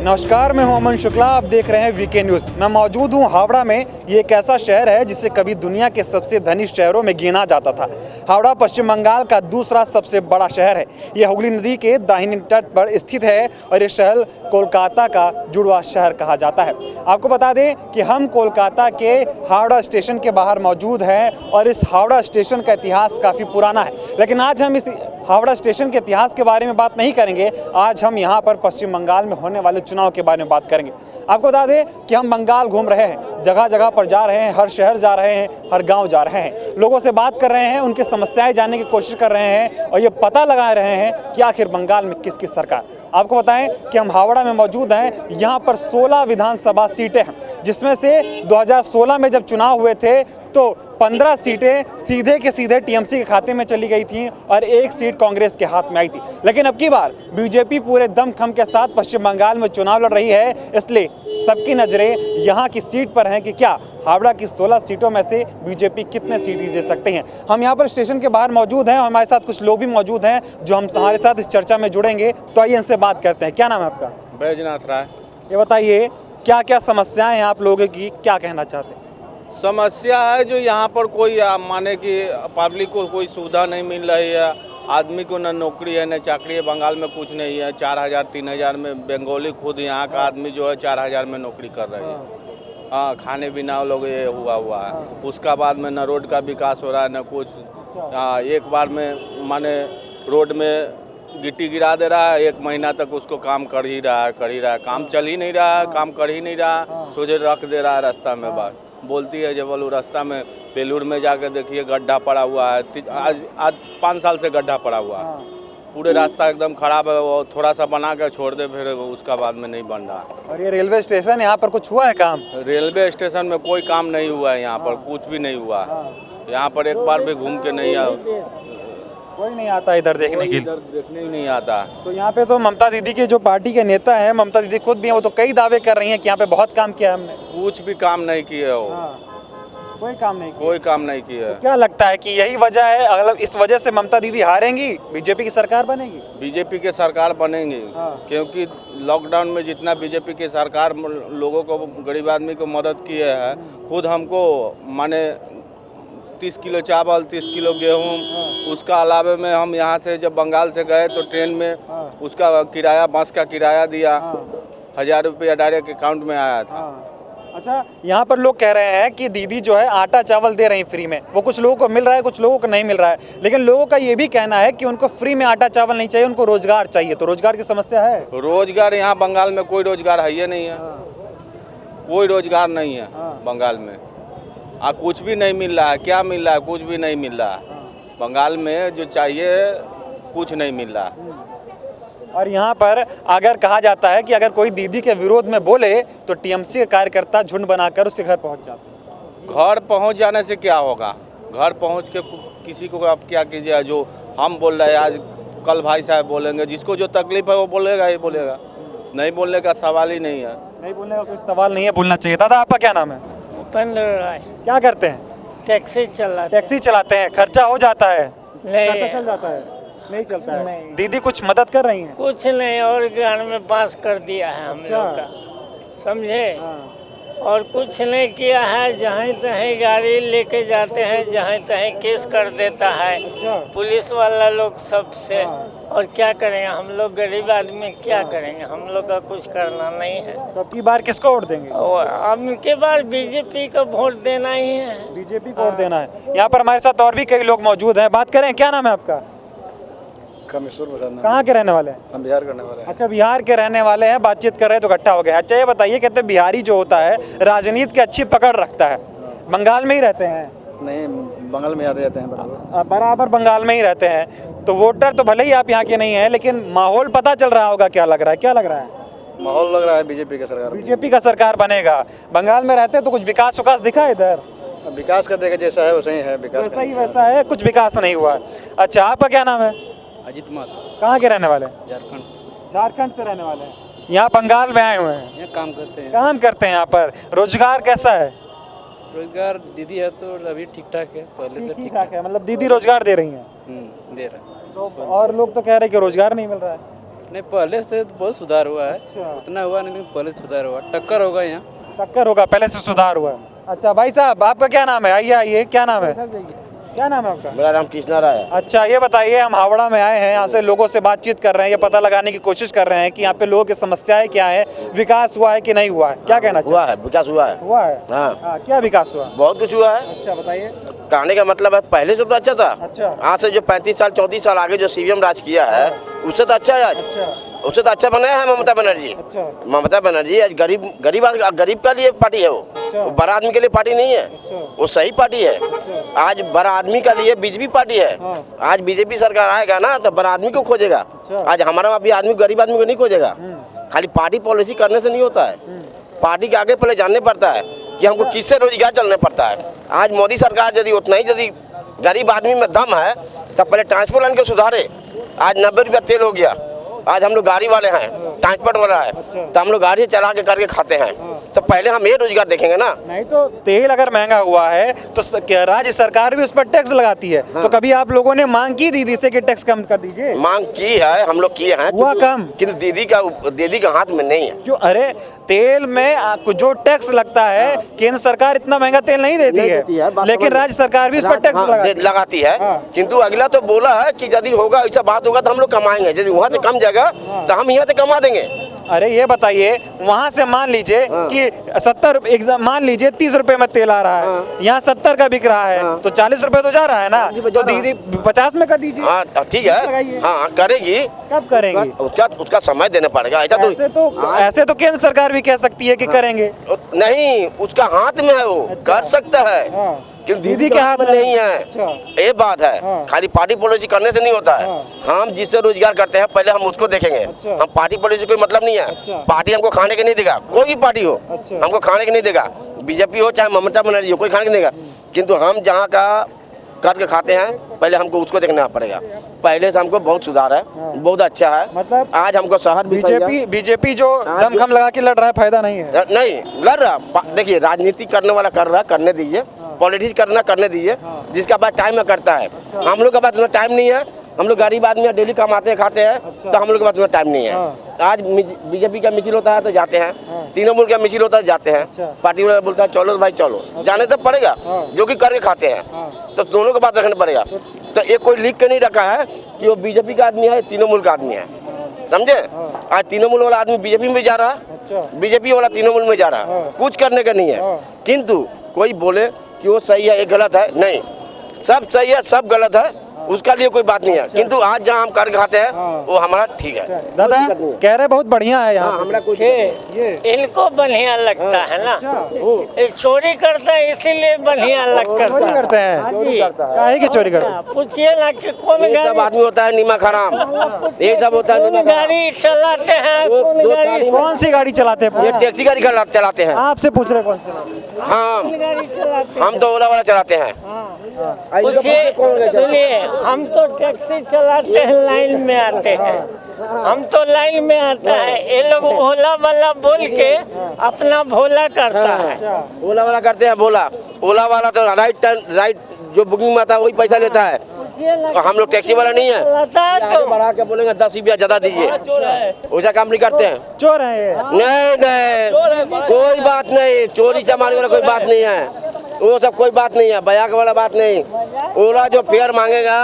नमस्कार, मैं हूं अमन शुक्ला। आप देख रहे हैं वीके न्यूज़। मैं मौजूद हूं हावड़ा में। ये एक ऐसा शहर है जिसे कभी दुनिया के सबसे धनी शहरों में गिना जाता था। हावड़ा पश्चिम बंगाल का दूसरा सबसे बड़ा शहर है। ये हुगली नदी के दाहिने तट पर स्थित है और ये शहर कोलकाता का जुड़वा शहर कहा जाता है। आपको बता दें कि हम कोलकाता के हावड़ा स्टेशन के बाहर मौजूद हैं और इस हावड़ा स्टेशन का इतिहास काफ़ी पुराना है। लेकिन आज हम इस हावड़ा स्टेशन के इतिहास के बारे में बात नहीं करेंगे। आज हम यहाँ पर पश्चिम बंगाल में होने वाले चुनाव के बारे में बात करेंगे। आपको बता दें कि हम बंगाल घूम रहे हैं, जगह जगह पर जा रहे हैं, हर शहर जा रहे हैं, हर गांव जा रहे हैं, लोगों से बात कर रहे हैं, उनकी समस्याएं जानने की कोशिश कर रहे हैं और ये पता लगा रहे हैं कि आखिर बंगाल में किसकी सरकार। आपको बताएं कि हम हावड़ा में मौजूद हैं। यहाँ पर 16 विधानसभा सीटें हैं, जिसमें से 2016 में जब चुनाव हुए थे तो 15 सीटें सीधे के सीधे टीएमसी के खाते में चली गई थी और एक सीट कांग्रेस के हाथ में आई थी। लेकिन अब की बार बीजेपी पूरे दमखम के साथ पश्चिम बंगाल में चुनाव लड़ रही है, इसलिए सबकी नज़रें यहाँ की सीट पर हैं कि क्या हावड़ा की 16 सीटों में से बीजेपी कितने सीट जीत सकते हैं। हम यहाँ पर स्टेशन के बाहर मौजूद हैं और हमारे साथ कुछ लोग भी मौजूद हैं जो हमारे साथ इस चर्चा में जुड़ेंगे। तो आइए इनसे बात करते हैं। क्या नाम है आपका? बैजनाथ राय। ये बताइए क्या क्या समस्याएं हैं आप लोगों की, क्या कहना चाहते हैं? समस्या है जो यहाँ पर कोई माने कि पब्लिक को कोई सुविधा नहीं मिल रही है, आदमी को न नौकरी है न चाकरी है। बंगाल में कुछ नहीं है। 4000 3000 में बंगाली खुद यहाँ का आदमी जो है 4000 में नौकरी कर रहे हैं। हाँ, खाने पीना लोग ये हुआ है। उसका बाद में न रोड का विकास हो रहा है न कुछ। एक बार में माने रोड में गिट्टी गिरा दे रहा है, 1 महीना तक उसको काम कर ही रहा है। काम चल ही नहीं रहा है, काम कर ही नहीं रहा, सोचे रख दे रहा है रास्ता में। बस बोलती है जब बोलो रास्ता में बेलूर में जाकर देखिए गड्ढा पड़ा हुआ है। आज 5 साल से गड्ढा पड़ा हुआ है। पूरे रास्ता एकदम खराब है। वो थोड़ा सा बना कर छोड़ दे, फिर उसका बाद में नहीं बन रहा। और ये रेलवे स्टेशन, यहाँ पर कुछ हुआ है काम? रेलवे स्टेशन में कोई काम नहीं हुआ है। यहाँ पर कुछ भी नहीं हुआ। यहाँ पर एक बार भी घूम के नहीं आया, कोई नहीं आता इधर देखने के लिए। इधर देखने ही नहीं आता। तो यहाँ पे तो ममता दीदी के जो पार्टी के नेता हैं, ममता दीदी खुद भी हैं, वो तो कई दावे कर रही हैं कि यहाँ पे बहुत काम किया हमने। कुछ भी काम नहीं किए हो। कोई काम नहीं किया। कोई काम नहीं किया। तो क्या लगता है कि यही वजह है, अगर इस वजह से ममता दीदी हारेंगी, बीजेपी की सरकार बनेगी? बीजेपी के सरकार बनेंगी। क्योंकि लॉकडाउन में जितना बीजेपी की सरकार लोगों को, गरीब आदमी को मदद किए है। खुद हमको माने 30 किलो चावल, 30 किलो गेहूँ, उसका अलावे में हम यहाँ से जब बंगाल से गए तो ट्रेन में उसका किराया, बस का किराया दिया, 1000 रुपया डायरेक्ट अकाउंट में आया था। अच्छा, यहाँ पर लोग कह रहे हैं कि दीदी जो है आटा चावल दे रही हैं फ्री में। वो कुछ लोगों को मिल रहा है, कुछ लोगों को नहीं मिल रहा है। लेकिन लोगों का ये भी कहना है कि उनको फ्री में आटा चावल नहीं चाहिए, उनको रोजगार चाहिए। तो रोजगार की समस्या है? रोजगार यहाँ बंगाल में कोई रोजगार है ही नहीं है। कोई रोजगार नहीं है बंगाल में। कुछ भी नहीं मिल रहा है। क्या मिल रहा है? कुछ भी नहीं मिल रहा है। बंगाल में जो चाहिए कुछ नहीं मिल रहा है। और यहाँ पर अगर कहा जाता है कि अगर कोई दीदी के विरोध में बोले तो टीएमसी के कार्यकर्ता झुंड बनाकर उसके घर पहुँच जाते हैं। घर पहुँच जाने से क्या होगा? घर पहुँच के किसी को आप क्या कीजिए? जो हम बोल रहे हैं आज, कल भाई साहब बोलेंगे। जिसको जो तकलीफ है वो बोलेगा ही बोलेगा। नहीं बोलने का सवाल ही नहीं है। नहीं बोलने का कोई सवाल नहीं है, बोलना चाहिए। दादा, आपका क्या नाम है? उपेंद्र राय। क्या करते हैं? टैक्सी चलाते। टैक्सी चलाते हैं। खर्चा हो जाता है? नहीं, खर्चा चल जाता है? नहीं चलता है। नहीं। दीदी कुछ मदद कर रही हैं? कुछ नहीं, और ज्ञान में पास कर दिया है हम लोग का, समझे। और कुछ नहीं किया है। जहाँ तहीं गाड़ी लेके जाते हैं, जहाँ तहीं केस कर देता है पुलिस वाला लोग सबसे। और क्या करेंगे हम लोग, गरीब आदमी क्या करेंगे? हम लोग का कुछ करना नहीं है। तो अब की बार किसको वोट देंगे? और अब के बार बीजेपी को वोट देना ही है। बीजेपी को वोट देना है। यहाँ पर हमारे साथ और भी कई लोग मौजूद हैं, बात करें। क्या नाम है आपका? कहाँ के रहने वाले हैं? हम बिहार करने वाले हैं। अच्छा, बिहार के रहने वाले हैं, बातचीत कर रहे हैं तो इकट्ठा हो गए। अच्छा, ये बताइए, कहते हैं बिहारी जो होता है राजनीति की अच्छी पकड़ रखता है। बंगाल में ही रहते हैं? नहीं, बंगाल में आते रहते हैं बराबर बंगाल में ही रहते हैं। तो वोटर तो भले ही आप यहाँ के नहीं हैं, लेकिन माहौल पता चल रहा होगा। क्या लग रहा है? क्या लग रहा है? माहौल लग रहा है बीजेपी का सरकार। बीजेपी का सरकार बनेगा। बंगाल में रहते तो कुछ विकास विकास दिखा इधर? विकास का देखा जैसा है वैसा ही है। विकास वैसा ही वैसा है, कुछ विकास नहीं हुआ। अच्छा, आपका क्या नाम है? अजीत माता। कहाँ के रहने वाले हैं? झारखंड से। झारखंड से रहने वाले हैं। यहाँ बंगाल में आए हुए हैं। यहाँ काम करते हैं। काम करते हैं यहाँ पर। रोजगार कैसा है? रोजगार दीदी है तो अभी ठीक ठाक है, पहले से ठीक ठाक है। मतलब दीदी रोजगार दे रही हैं? दे रहा है। तो और लोग तो कह रहे हैं कि रोजगार नहीं मिल रहा है। नहीं, पहले से तो बहुत सुधार हुआ है। अच्छा। उतना हुआ नहीं, लेकिन पहले से सुधार हुआ। टक्कर होगा यहाँ। टक्कर होगा, पहले से सुधार हुआ है। अच्छा भाई साहब, आपका क्या नाम है? आइए आइए, क्या नाम है? क्या नाम है आपका? मेरा नाम कृष्णा राय है। अच्छा ये बताइए, हम हावड़ा में आए हैं, यहाँ से लोगों से बातचीत कर रहे हैं, ये पता लगाने की कोशिश कर रहे हैं कि यहाँ पे लोगों की समस्याएं क्या है, विकास हुआ है कि नहीं हुआ है, क्या कहना हुआ है, विकास हुआ है। हुआ है? हाँ, क्या विकास हुआ? बहुत कुछ हुआ है। अच्छा बताइए। कहने का मतलब है पहले से तो अच्छा था। अच्छा। आज से जो 35 साल 34 साल आगे जो सीएम राज किया है उससे तो अच्छा है। आज अच्छा उससे तो अच्छा बनाया है ममता बनर्जी। अच्छा ममता बनर्जी आज गरीब का लिए पार्टी है अच्छा। वो बड़ा आदमी के लिए पार्टी नहीं है। अच्छा। वो सही पार्टी है। अच्छा। आज बड़ा आदमी का लिए बीजेपी पार्टी है। हाँ। आज बीजेपी सरकार आएगा ना तो बड़ा आदमी को खोजेगा। अच्छा। आज हमारा अभी आदमी गरीब आदमी को नहीं खोजेगा। खाली पार्टी पॉलिसी करने से नहीं होता है। पार्टी के आगे पहले जानने पड़ता है कि हमको किससे रोजगार चलने पड़ता है। आज मोदी सरकार यदि उतना ही यदि गरीब आदमी में दम है तब पहले ट्रांसपोर्ट लाइन को सुधारे। आज 90 रुपया तेल हो गया। आज हम लोग गाड़ी वाले हैं, ट्रांसपोर्ट वाला है, तो हम लोग गाड़ी चला के करके खाते हैं। तो पहले हम ये रोजगार देखेंगे ना। नहीं तो तेल अगर महंगा हुआ है तो राज्य सरकार भी उस पर टैक्स लगाती है। तो कभी आप लोगों ने मांग की दीदी से कि टैक्स कम कर दीजिए? मांग की है, हम लोग किए हैं। हुआ कम? किंतु दीदी का हाथ में नहीं है। क्यों? अरे तेल में जो टैक्स लगता है, केंद्र सरकार इतना महंगा तेल नहीं देती है, लेकिन राज्य सरकार भी इस पर टैक्स लगाती है। किंतु अगला तो बोला है कि यदि होगा ऐसा बात होगा तो हम लोग कमाएंगे। यदि वहाँ से कम जाएगा तो हम यहाँ से कमा देंगे। अरे ये बताइए, वहाँ से मान लीजिए कि 70 एग्जाम, मान लीजिए 30 रुपए में तेल आ रहा है, यहाँ 70 का बिक रहा है, तो 40 रुपए तो जा रहा है ना। तो दीदी 50 में कर दीजिए। हाँ ठीक है, हाँ करेगी। कब करेंगी? उसका समय देना पड़ेगा। ऐसा ऐसे तो केंद्र सरकार भी कह सकती है कि करेंगे। नहीं, उसका हाथ में है, वो कर सकता है। क्योंकि दीदी के हाथ में नहीं है। ये बात है। खाली पार्टी पॉलिसी करने से नहीं होता है। हम जिससे रोजगार करते हैं पहले हम उसको देखेंगे। हम पार्टी पॉलिसी कोई मतलब नहीं है। पार्टी हमको खाने के नहीं देगा, कोई भी पार्टी हो हमको खाने के नहीं देगा। बीजेपी हो चाहे ममता बनर्जी हो, कोई खाने के नहीं देगा। किंतु हम जहाँ का करके खाते हैं पहले हमको उसको देखना पड़ेगा। पहले से हमको बहुत सुधार है, बहुत अच्छा है। मतलब आज हमको शहर बीजेपी जो दमखम लगा के लड़ रहा है, फायदा नहीं है। नहीं लड़ रहा। देखिए राजनीति करने वाला कर रहा, करने दीजिए। पॉलिटिक्स करने दीजिए। जिसका पास टाइम में करता है। हम लोग के पास उतना टाइम नहीं है। हम लोग गरीब आदमी डेली कमाते हैं, खाते हैं। तो हम लोग के पास उतना टाइम नहीं है। आज बीजेपी का मिছিল होता है तो जाते हैं। तृणमूल का मिছিল होता है जाते हैं। पार्टी वाला बोलता है चलो भाई चलो, जाने तो पड़ेगा जो कि करके खाते हैं। तो दोनों को बात रखना पड़ेगा। तो ये कोई लिख के नहीं रखा है कि वो बीजेपी का आदमी है, तृणमूल का आदमी है। समझे? आज तृणमूल वाला आदमी बीजेपी में जा रहा है, बीजेपी वाला तृणमूल में जा रहा है। कुछ करने का नहीं है। किंतु कोई बोले कि वो सही है, ये गलत है, नहीं, सब सही है, सब गलत है, उसका लिए कोई बात नहीं है। किंतु आज जहाँ हम कर खाते हैं वो हमारा ठीक है। दादा कह रहे बहुत बढ़िया है यहाँ। हमारा कुछ इनको बढ़िया लगता है ना। ये चोरी करता है इसीलिए बढ़िया लगता चोरी है। करते हैं? काहे की चोरी करते हैं? पूछिए ना कि कौन ये सब आदमी होता है नीमक हराम, ये सब होता है कौन नीमक हराम। गाड़ी चलाते हैं, कौन गाड़ी कौन सी गाड़ी चलाते हैं? ये टैक्सी गाड़ी चलाते हैं। आपसे पूछ रहे कौन सी चलाते हैं? हम गाड़ी चलाते हैं। हम तो ओला वाला चलाते हैं। पूछिए, सुनिए, हम तो टैक्सी चलाते हैं, लाइन में आते हैं। हम तो लाइन में आता है, ये लोग ओला वाला बोल के अपना भोला करता है। ओला वाला करते हैं, ओला वाला तो राइट जो बुकिंग में आता है वही पैसा लेता है। हम लोग टैक्सी वाला नहीं है। तो बढ़ा के बोलेंगे 10 रुपया ज्यादा दीजिए, वैसा काम नहीं करते हैं। चोर है ये? नहीं, कोई बात नहीं। चोरी चमारी वाला कोई बात नहीं है। वो सब कोई बात नहीं है, बयाक वाला बात नहीं। ओला जो फेयर मांगेगा,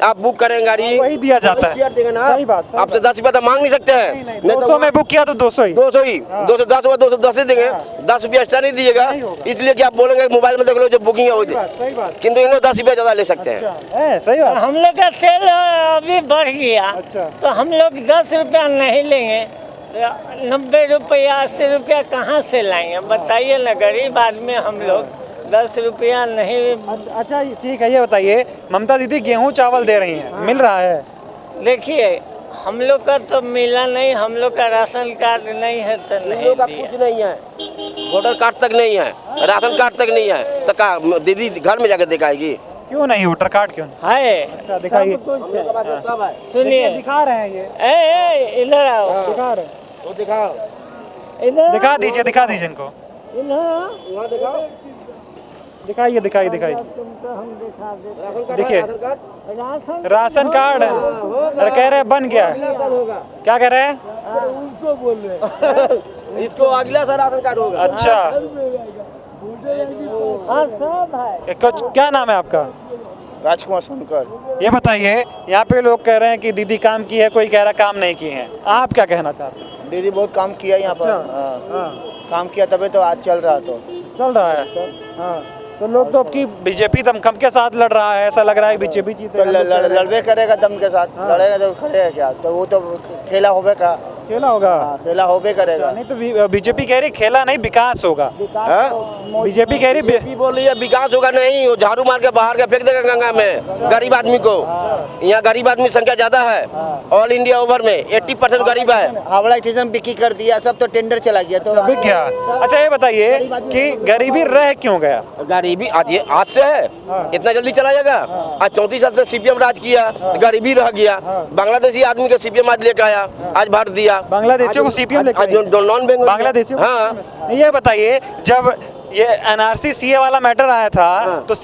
आप बुक करेंगे गाड़ी, वही दिया जाता है। फेयर देंगे ना। सही बात। आपसे 10 रुपया तो मांग नहीं सकते हैं। नहीं 200 में बुक किया तो 200 ही। 200 ही, 210 हुआ 210 ही देंगे। 10 रुपया एक्स्ट्रा नहीं दीजिएगा, इसलिए कि आप बोलेंगे मोबाइल में देख लो जो बुकिंग है वो। सही बात। किंतु इन्होंने 10 रुपया ज्यादा ले सकते हैं। है सही बात। हम लोग का तेल अभी बढ़ गया, तो हम लोग 10 रुपया नहीं लेंगे, 90 रुपया 80 रुपया कहाँ से लाएंगे बताइए ना। गरीब आदमी हम लोग 10 रुपया नहीं। अच्छा ठीक है, ये बताइए, ममता दीदी गेहूं चावल दे रही हैं, मिल रहा है? देखिए, हम लोग का तो मिला नहीं, हम लोग का राशन कार्ड नहीं है तो नहीं का दिया। कुछ नहीं है, वोटर कार्ड तक नहीं है, राशन कार्ड तक नहीं है। तो का दीदी घर में जाकर दिखाएगी? क्यों नहीं? वोटर कार्ड क्यों नहीं? है, अच्छा दिखाइए। सब कुछ है। सब है। सुनिए, दिखा रहे हैं ये, ए इधर आओ, दिखा रहे वो दिखाओ, इधर दिखा दीजिए इनको। इधर आओ। वहाँ दिखाओ। दिखाइए दिखाइए दिखाइए, तुमको हम दिखा देते देखिए राशन राशन कार्ड अरे कह रहे हैं बन गया है। क्या कह रहे हैं? इसको अगला सा राशन कार्ड होगा। अच्छा हाँ सब है। कुछ क्या नाम है आपका? राजकुमार सोनकर। ये बताइए, यहाँ पे लोग कह रहे हैं कि दीदी काम की है, कोई कह रहा काम नहीं की है, आप क्या कहना चाहते हैं? दीदी बहुत काम किया यहाँ पर। हाँ, काम किया तभी तो आज चल रहा। तो चल रहा है। हाँ तो लोग तो आपकी बीजेपी दमखम के साथ लड़ रहा है, ऐसा लग रहा है बीजेपी तो जीतेगा। लड़बे करेगा दम के साथ। लड़ेगा तो खड़ेगा क्या? तो वो तो खेला होबे का। खेला होगा। खेला होबे करेगा। नहीं तो बीजेपी कह रही खेला नहीं विकास होगा। हाँ? बीजेपी कह रही बीजेपी बोल रही है विकास होगा नहीं, वो झाड़ू मार के बाहर के फेंक देगा गंगा में गरीब आदमी को। यहाँ गरीब आदमी संख्या ज्यादा है, ऑल इंडिया ओवर में 80% गरीब है। हावड़ा स्टेशन बिक्री कर दिया, सब तो टेंडर चला गया। तो बिक गया। अच्छा ये बताइए कि गरीबी रह क्यों गया? गरीबी आज से है, इतना जल्दी चला जाएगा? आज 34 साल से सीपीएम राज किया, गरीबी रह गया। बांग्लादेशी आदमी को सीपीएम आज लेकर आया, आज भर दिया। बांग्लादेशियों को सीपीएम लेकर आज नॉन बेंगोली बांग्लादेशियों हाँ। ये बताइए, जब ये एनआरसी सीए वाला मैटर आया था तो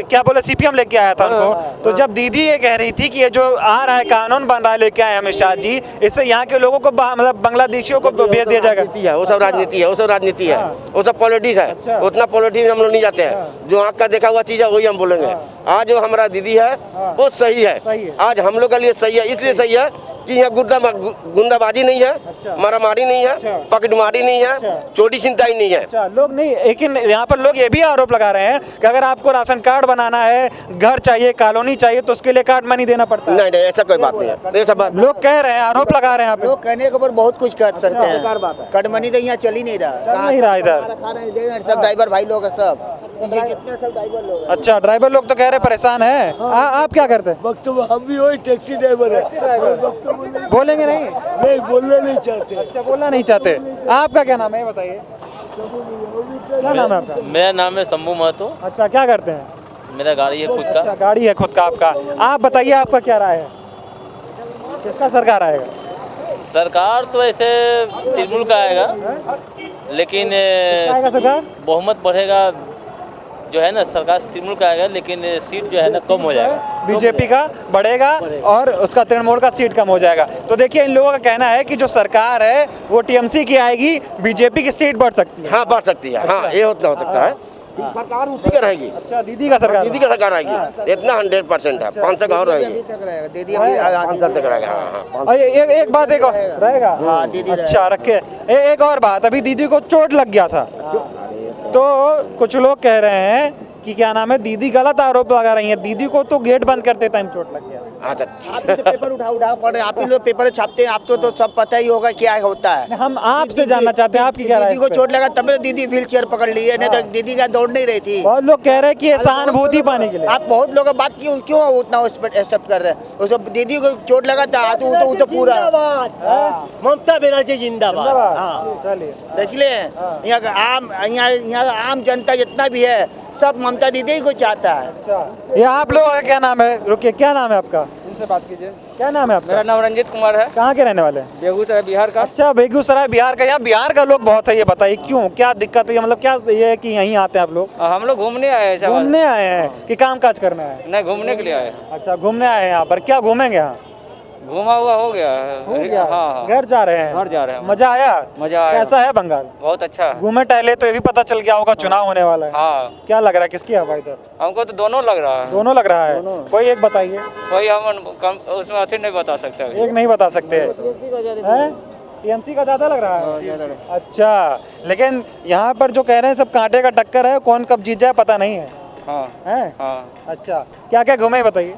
क्या बोले सीपीएम लेके आया था उनको। तो जब दीदी ये कह रही थी कि ये जो आ रहा है कानून बन रहा है लेके आए अमित शाह जी, इससे यहाँ के लोगों को मतलब बांग्लादेशियों को भेज दिया जाएगा। वो सब राजनीति है, वो सब राजनीति है, वो सब पॉलिटिक्स है। उतना पॉलिटिक्स में हम लोग नहीं जाते हैं। जो आँख का देखा हुआ चीज है वही हम बोलेंगे। आज जो हमारा दीदी है वो सही है। आज हम लोग के लिए सही है, इसलिए सही है कि यहाँ गुंडाबाजी नहीं है, मारामारी नहीं है, पकड़मारी नहीं है, चोरी छिनताई नहीं है। अच्छा लोग नहीं, लेकिन यहाँ पर लोग ये भी आरोप लगा रहे हैं कि अगर आपको राशन कार्ड बनाना है, घर चाहिए, कॉलोनी चाहिए, तो उसके लिए कार्ड मनी देना पड़ता है। नहीं ऐसा कोई बात नहीं है। ऐसा बात लोग कह रहे हैं, आरोप लगा रहे हैं आप लोग कहने के ऊपर बहुत कुछ कर सकते हैं। कटमनी तो यहाँ चल ही नहीं रहा। नहीं रहा इधर। सब ड्राइवर भाई लोग है, सब कितने सब ड्राइवर लोग हैं। अच्छा ड्राइवर लोग तो कह रहे परेशान है। आप क्या करते हैं? हम भी वही टैक्सी ड्राइवर है। बोलेंगे नहीं? नहीं बोलना नहीं चाहते। अच्छा बोलना नहीं चाहते। आपका क्या नाम है ये बताइए? क्या नाम है आपका? मेरा नाम है शंभू महतो। अच्छा क्या करते हैं? मेरा गाड़ी है खुद का। अच्छा गाड़ी है खुद का आपका। आप बताइए आपका क्या राय है, किसका सरकार आएगा? सरकार तो ऐसे तृणमूल का आएगा, लेकिन आएगा सरकार? बहुमत बढ़ेगा जो है ना, सरकार तृणमूल का आएगा, लेकिन सीट जो है ना कम हो जाएगा। बीजेपी का बढ़ेगा और उसका तृणमूल का सीट कम हो जाएगा। तो देखिए इन लोगों का कहना है कि जो सरकार है वो टीएमसी की आएगी, बीजेपी की सीट बढ़ सकती है। हाँ बढ़ सकती है। हाँ ये हो सकता है। सरकार उसी का रहेगी। अच्छा दीदी का सरकार? दीदी का सरकार आएगी, इतना 100% है। 5 तक और रहेगी, दीदी अभी 5 साल तक रहेगा। हाँ। एक बात एक रहेगा। हाँ, दीदी अच्छा रखे। एक और बात, अभी दीदी को चोट लग गया था, तो कुछ लोग कह रहे हैं कि क्या नाम है, दीदी गलत आरोप लगा रही है। दीदी को तो गेट बंद करते टाइम चोट लग गया। अच्छा आप तो पेपर उठा पड़े, आप ही लोग पेपर छापते हैं, आपको तो सब पता ही होगा क्या होता है। हम आपसे जानना चाहते हैं आपकी क्या राय दीदी को है इस पे? चोट लगा तब दीदी व्हील चेयर पकड़ ली है, नहीं तो दीदी का दौड़ नहीं रही थी। बहुत लोग कह रहे हैं कि ये सहानुभूति पाने के लिए। आप बहुत लोगों बात क्यों उतना एक्सेप्ट कर रहे हैं? उसको दीदी को चोट लगा था तो पूरा ममता बनर्जी जिंदाबाद। चलिए देख ले। यहाँ का आम जनता जितना भी है सब ममता दीदी को चाहता है। ये आप लोगों का क्या नाम है? रुकिए, क्या नाम है आपका? इनसे बात कीजिए। क्या नाम है आपका? मेरा नाम रंजीत कुमार है। कहाँ के रहने वाले हैं? बेगूसराय बिहार का। अच्छा बेगूसराय बिहार का। यहाँ बिहार का लोग बहुत है, ये बताइए क्यों, क्या दिक्कत है? मतलब क्या ये है कि यहीं आते हैं आप लोग? हम लोग घूमने आए हैं। घूमने आए हैं कि काम काज करना है? नहीं, घूमने के लिए आए। अच्छा घूमने आए हैं यहाँ पर। क्या घूमेंगे यहाँ? घूमा हुआ हो गया। हो गया? हाँ। घर जा रहे हैं? घर जा रहे हैं। मजा आया? मजा आया। कैसा है बंगाल? बहुत अच्छा है। घूमे टहले तो ये भी पता चल गया होगा चुनाव होने वाला है। हाँ, क्या लग रहा है किसकी हवा इधर? हमको तो दोनों लग रहा है। दोनों लग रहा है। कोई एक बताइए। कोई हम उसमें अथी नहीं बता सकते अभी। एक नहीं बता सकते हैं? टीएमसी का ज्यादा लग रहा है। अच्छा लेकिन यहाँ पर जो कह रहे हैं सब कांटे का टक्कर है, कौन कब जीत जाए पता नहीं है। हाँ हैं? हाँ। अच्छा क्या क्या घूमे बताइए?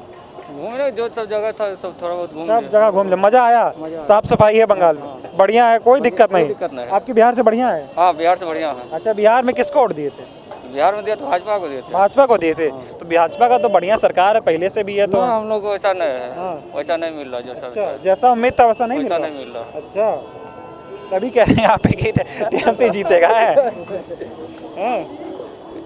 घूमने जो सब जगह था सब थोड़ा बहुत घूम सब जगह घूम ले। मजा आया? साफ सफाई है बंगाल में? बढ़िया है, कोई दिक्कत नहीं? दिक्कत नहीं है। आपकी बिहार से बढ़िया है? हाँ, बिहार से बढ़िया है। अच्छा बिहार में किसको वोट दिए थे? बिहार में दिया तो भाजपा को दिए थे। भाजपा को दिए थे? तो भाजपा का तो बढ़िया सरकार है, पहले से भी है तो। हम लोग को वैसा नहीं है। हाँ। वैसा नहीं मिल रहा जो सब अच्छा जैसा उम्मीद था वैसा नहीं वैसा मिला? नहीं मिल रहा। अच्छा तभी कह रहे हैं यहाँ पे कि टीएमसी जीतेगा है?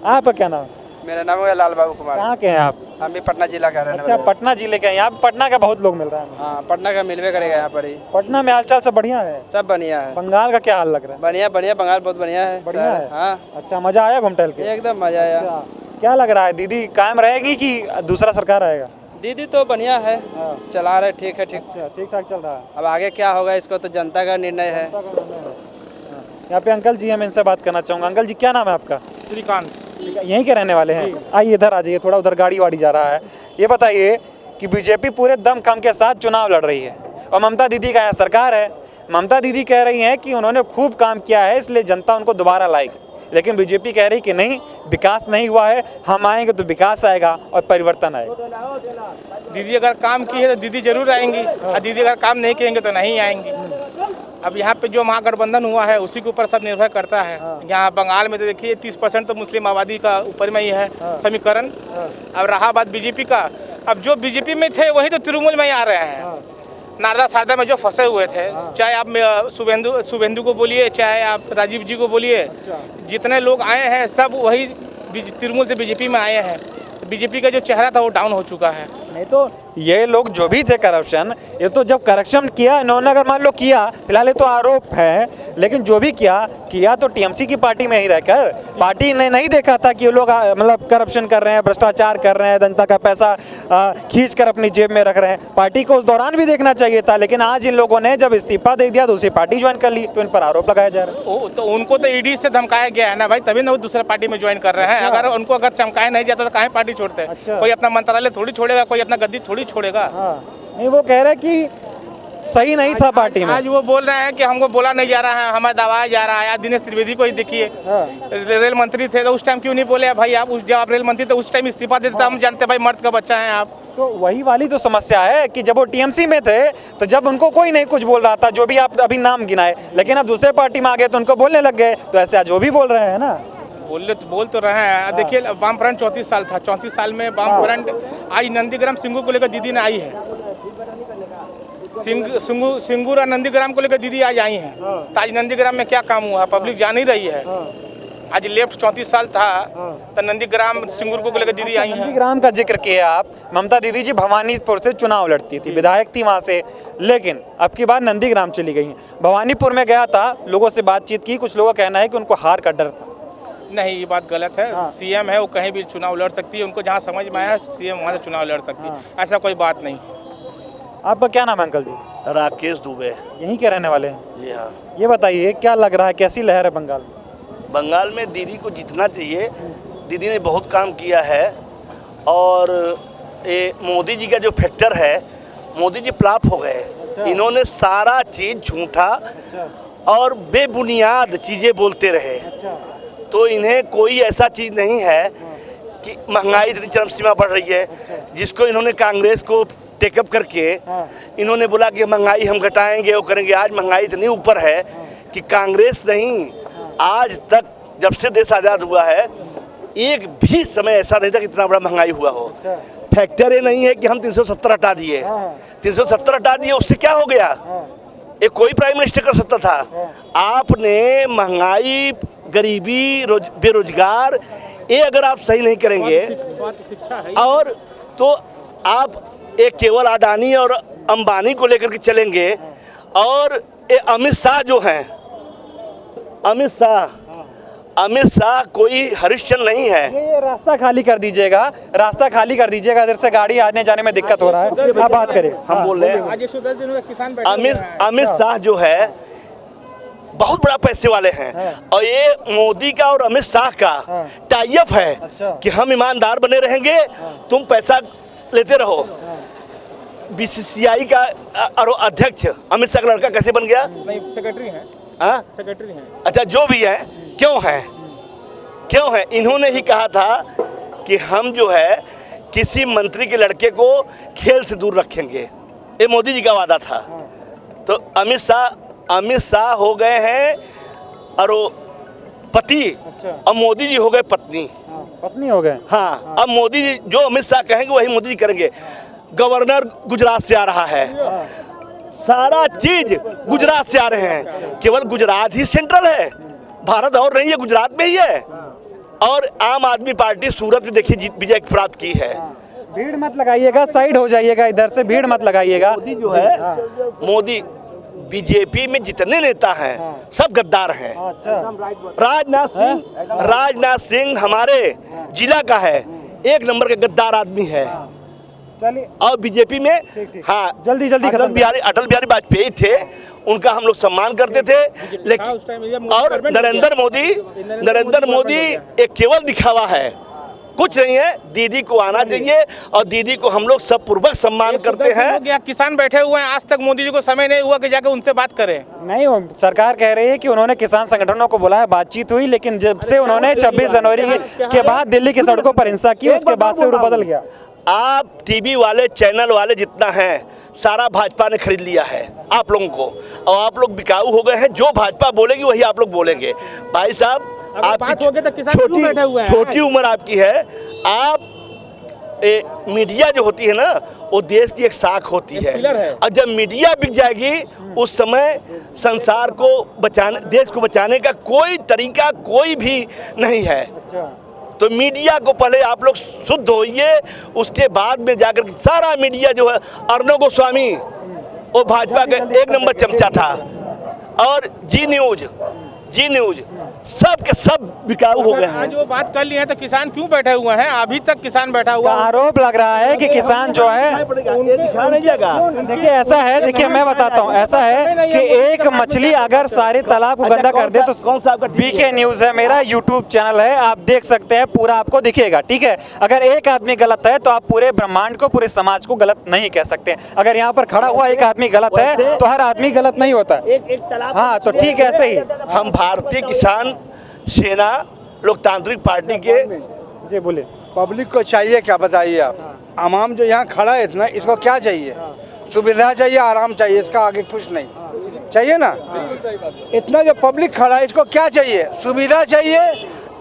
आपका क्या नाम? मेरा नाम है लाल बाबू कुमार। कहाँ के हैं आप? हम भी पटना जिला का रहने अच्छा पटना जिले के हैं। यहाँ पटना का बहुत लोग मिल रहा है। हाँ, पटना का मिलवे करेगा यहाँ पर ही। पटना में हालचाल सब बढ़िया है? सब बढ़िया है। बंगाल का क्या हाल लग रहा है? बढ़िया बढ़िया, बंगाल बहुत बढ़िया है। बढ़िया है? हाँ, अच्छा मजा आया घूम टहल के? एकदम मजा आया। अच्छा क्या लग रहा है, दीदी कायम रहेगी कि दूसरा सरकार आएगा? दीदी तो बढ़िया है, चला रहे, ठीक है, ठीक। अच्छा, ठीक ठाक चल रहा है। अब आगे क्या होगा इसको तो जनता का निर्णय है। यहाँ पे अंकल जी, हम इनसे बात करना चाहूँगा। अंकल जी, क्या नाम है आपका? श्रीकांत। यहीं के रहने वाले हैं? आइए इधर आ जाइए, थोड़ा उधर गाड़ी वाड़ी जा रहा है। ये बताइए कि बीजेपी पूरे दमखम के साथ चुनाव लड़ रही है और ममता दीदी का यहाँ सरकार है। ममता दीदी कह रही हैं कि उन्होंने खूब काम किया है इसलिए जनता उनको दोबारा लाएगी, लेकिन बीजेपी कह रही कि नहीं, विकास नहीं हुआ है, हम आएंगे तो विकास आएगा और परिवर्तन आएगा। दीदी अगर काम की है तो दीदी जरूर आएंगी, और दीदी अगर काम नहीं करेंगे तो नहीं आएंगी। अब यहाँ पे जो महागठबंधन हुआ है उसी के ऊपर सब निर्भर करता है। यहाँ बंगाल में तो देखिए 30% तो मुस्लिम आबादी का ऊपर में ही है समीकरण। अब रहा बात बीजेपी का, अब जो बीजेपी में थे वही तो तृणमूल में ही आ रहे हैं। नारदा शारदा में जो फंसे हुए थे, चाहे आप शुभेंदु को बोलिए, चाहे आप राजीव जी को बोलिए, जितने लोग आए हैं सब वही तृणमूल से बीजेपी में आए हैं। बीजेपी का जो चेहरा था वो डाउन हो चुका है। नहीं तो ये लोग जो भी थे करप्शन, ये तो जब करप्शन किया इन्होंने, अगर मान लो किया, फिलहाल ये तो आरोप है, लेकिन जो भी किया तो टीएमसी की पार्टी में ही रहकर। पार्टी ने नहीं देखा था कि ये लोग मतलब करप्शन कर रहे हैं, भ्रष्टाचार कर रहे हैं, जनता का पैसा खींच कर अपनी जेब में रख रहे हैं। पार्टी को उस दौरान भी देखना चाहिए था, लेकिन आज इन लोगों ने जब इस्तीफा दे दिया दूसरी पार्टी ज्वाइन कर ली, तो इन पर आरोप लगाया जा रहा है। तो उनको तो ईडी से धमकाया गया है ना भाई, तभी ना वो दूसरा पार्टी में ज्वाइन कर रहे हैं। अगर उनको अगर चमकाया नहीं जाता तो काहे पार्टी छोड़ते हैं? कोई अपना मंत्रालय थोड़ी छोड़ेगा, कोई अपना गद्दी थोड़ी छोड़ेगा। नहीं, वो कह रहे हैं कि सही नहीं था पार्टी में। आज वो बोल रहे हैं कि हमको बोला नहीं जा रहा है, हमें दबाया जा रहा है। आज दिनेश त्रिवेदी को ही देखिए, रेल मंत्री थे तो उस टाइम क्यों नहीं बोले भाई आप? जब आप रेल मंत्री थे उस टाइम इस्तीफा देते हम जानते भाई मर्द का बच्चा है आप। तो वही वाली तो समस्या है कि जब वो टीएमसी में थे तो जब उनको कोई नहीं कुछ बोल रहा था, जो भी आप अभी नाम गिनाए, लेकिन अब दूसरे पार्टी में आ गए तो उनको बोलने लग गए। तो ऐसे आज वो भी बोल रहे हैं ना, बोल तो रहे हैं। देखिए वामफ्रंट 34 साल था, 34 साल में वामफ्रंट आज नंदीग्राम सिंगू को लेकर दीदी ने आई है। सिंगूर और नंदीग्राम को लेकर दीदी आज आई हैं। तो आज नंदीग्राम में क्या काम हुआ पब्लिक जान ही रही है। आज लेफ्ट 34 साल था तो नंदीग्राम सिंगूर को लेकर दीदी आई हैं। नंदीग्राम का जिक्र किया आप। ममता दीदी जी भवानीपुर से चुनाव लड़ती थी, विधायक थी वहाँ से, लेकिन अब की बार नंदीग्राम चली गई हैं। भवानीपुर में गया था, लोगों से बातचीत की, कुछ लोगों का कहना है कि उनको हार का डर था। नहीं, ये बात गलत है। सीएम है, वो कहीं भी चुनाव लड़ सकती है। उनको जहाँ समझ में आया सीएम वहाँ से चुनाव लड़ सकती है, ऐसा कोई बात नहीं। आपका क्या नाम है अंकल जी? राकेश दुबे। यहीं के रहने वाले हैं? जी हाँ। ये बताइए क्या लग रहा है, कैसी लहर है बंगाल में? बंगाल में दीदी को जीतना चाहिए। दीदी ने बहुत काम किया है और ये मोदी जी का जो फैक्टर है, मोदी जी फ्लॉप हो गए। इन्होंने सारा चीज़ झूठा और बेबुनियाद चीज़ें बोलते रहे। तो इन्हें कोई ऐसा चीज़ नहीं है कि महंगाई इतनी चरम सीमा बढ़ रही है, जिसको इन्होंने कांग्रेस को टेकअप करके इन्होंने बोला कि महंगाई हम घटाएंगे, वो करेंगे। आज महंगाई इतनी ऊपर है कि कांग्रेस नहीं, आज तक जब से देश आज़ाद हुआ है एक भी समय ऐसा नहीं था कि इतना बड़ा महंगाई हुआ हो। फैक्टर ये नहीं है कि हम 370 हटा दिए, 370 हटा दिए, उससे क्या हो गया? ये कोई प्राइम मिनिस्टर कर सकता था। आपने महंगाई, गरीबी, बेरोजगार, ये अगर आप सही नहीं करेंगे और तो आप एक केवल अडानी और अंबानी को लेकर के चलेंगे। और ये अमित शाह जो हैं, अमित शाह कोई हरिश्चंद्र नहीं है। ये रास्ता खाली कर दीजिएगा, रास्ता खाली कर दीजिएगा, इधर से गाड़ी आने जाने में दिक्कत हो रहा है। आप बात करें। हम बोल रहे हैं अमित शाह जो है बहुत बड़ा पैसे वाले हैं और ये मोदी का और अमित शाह का टाई अप है कि हम ईमानदार बने रहेंगे, तुम पैसा लेते रहो। बीसीसीआई का अध्यक्ष अमित शाह का लड़का कैसे बन गया? नहीं, सेक्रेटरी हैं। सेक्रेटरी हैं। अच्छा, जो भी है, क्यों है? इन्होंने ही कहा था कि हम जो है किसी मंत्री के लड़के को खेल से दूर रखेंगे, ये मोदी जी का वादा था। तो अमित शाह हो गए हैं और वो पति, और मोदी जी हो गए पत्नी। पत्नी हो गए? हाँ। अब मोदी जी जो अमित शाह कहेंगे वही मोदी जी करेंगे। गवर्नर गुजरात से आ रहा है, सारा चीज गुजरात से आ रहे हैं। केवल गुजरात ही सेंट्रल है, भारत और नहीं है, गुजरात में ही है। और आम आदमी पार्टी सूरत में देखिए जीत विजय प्राप्त की है। भीड़ मत लगाइएगा, साइड हो जाइएगा, इधर से भीड़ मत लगाइएगा। मोदी जो है, मोदी बीजेपी में जितने नेता हैं सब गद्दार हैं। राजनाथ सिंह हमारे जिला का है, एक नंबर का गद्दार आदमी है। और बीजेपी में हाँ जल्दी अटल बिहारी वाजपेयी थे, उनका हम लोग सम्मान करते थे। लेकिन और नरेंद्र मोदी एक केवल दिखावा है, कुछ नहीं है। दीदी को आना चाहिए और दीदी को हम लोग सब पूर्वक सम्मान करते हैं। किसान बैठे हुए हैं, आज तक मोदी जी को समय नहीं हुआ कि जाकर उनसे बात करें। नहीं, सरकार कह रही है कि उन्होंने किसान संगठनों को बुलाया, बातचीत हुई, लेकिन जब से उन्होंने 26 जनवरी के बाद दिल्ली की सड़कों पर हिंसा की, उसके बाद से बदल गया। आप टीवी वाले चैनल वाले जितना है सारा भाजपा ने खरीद लिया है आप लोगों को, और आप लोग बिकाऊ हो गए हैं। जो भाजपा बोलेगी वही आप लोग बोलेंगे। भाई साहब, आपकी छोटी उम्र आपकी है। आप मीडिया जो होती है ना, वो देश की एक साख होती है, और जब मीडिया बिक जाएगी उस समय संसार को बचाने, देश को बचाने का कोई तरीका कोई भी नहीं है। तो मीडिया को पहले आप लोग शुद्ध होइए, उसके बाद में जाकर सारा मीडिया जो है, अर्णव गोस्वामी वो भाजपा का एक नंबर चमचा था, और जी न्यूज सब के सब बिकाऊ हो गए हैं। आज वो बात कर ली है तो किसान क्यों बैठे हुए हैं? अभी तक किसान बैठा हुआ है। आरोप लग रहा है कि किसान जो है, देखिए ऐसा है, देखिए मैं बताता हूँ, ऐसा है कि एक मछली अगर सारे तालाब को गंदा कर दे तो वीके न्यूज है मेरा यूट्यूब चैनल है, आप देख सकते हैं, पूरा आपको दिखेगा, ठीक है। अगर एक आदमी गलत है तो आप पूरे ब्रह्मांड को, पूरे समाज को गलत नहीं कह सकते। अगर यहाँ पर खड़ा हुआ एक आदमी गलत है तो हर आदमी गलत नहीं होता। हाँ, तो ठीक है, ऐसे ही हम भारतीय किसान सेना लोकतांत्रिक पार्टी के जी बोले, पब्लिक को चाहिए क्या बताइए आप? आवाम जो यहाँ खड़ा है इतना, इसको क्या चाहिए? सुविधा चाहिए, आराम चाहिए, इसका आगे कुछ नहीं चाहिए ना। इतना जो पब्लिक खड़ा है इसको क्या चाहिए? सुविधा चाहिए,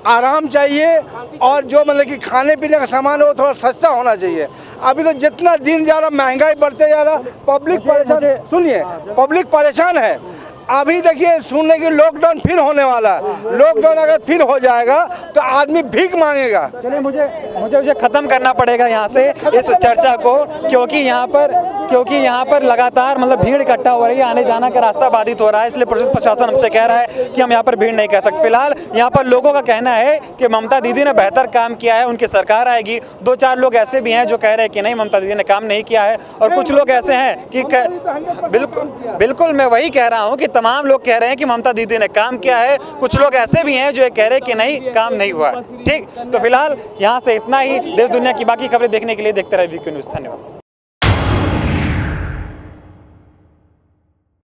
आराम चाहिए, और जो मतलब कि खाने पीने का सामान हो थोड़ा सस्ता होना चाहिए। अभी तो जितना दिन जा रहा महंगाई बढ़ते जा रहा, पब्लिक परेशान, सुनिए पब्लिक परेशान है। अभी देखिए सुनने की लॉकडाउन फिर होने वाला है। लॉकडाउन अगर फिर हो जाएगा तो आदमी भीख मांगेगा। चलिए मुझे खत्म करना पड़ेगा यहाँ से इस चर्चा को, क्योंकि यहाँ पर लगातार मतलब भीड़ इकट्ठा हो रही है, आने जाना का रास्ता बाधित हो रहा है, इसलिए प्रशासन हमसे कह रहा है कि हम यहाँ पर भीड़ नहीं कर सकते। फिलहाल यहाँ पर लोगों का कहना है कि ममता दीदी ने बेहतर काम किया है, उनकी सरकार आएगी। 2-4 लोग ऐसे भी हैं जो कह रहे हैं कि नहीं, ममता दीदी ने काम नहीं किया है, और कुछ लोग ऐसे हैं कि बिल्कुल मैं वही कह रहा हूँ कि तमाम लोग कह रहे हैं कि ममता दीदी ने काम किया है। कुछ लोग ऐसे भी हैं जो कह रहे हैं कि नहीं, काम नहीं हुआ। ठीक, तो फिलहाल यहाँ से इतना ही। देश दुनिया की बाकी खबरें देखने के लिए देखते रहे वीके न्यूज़। धन्यवाद।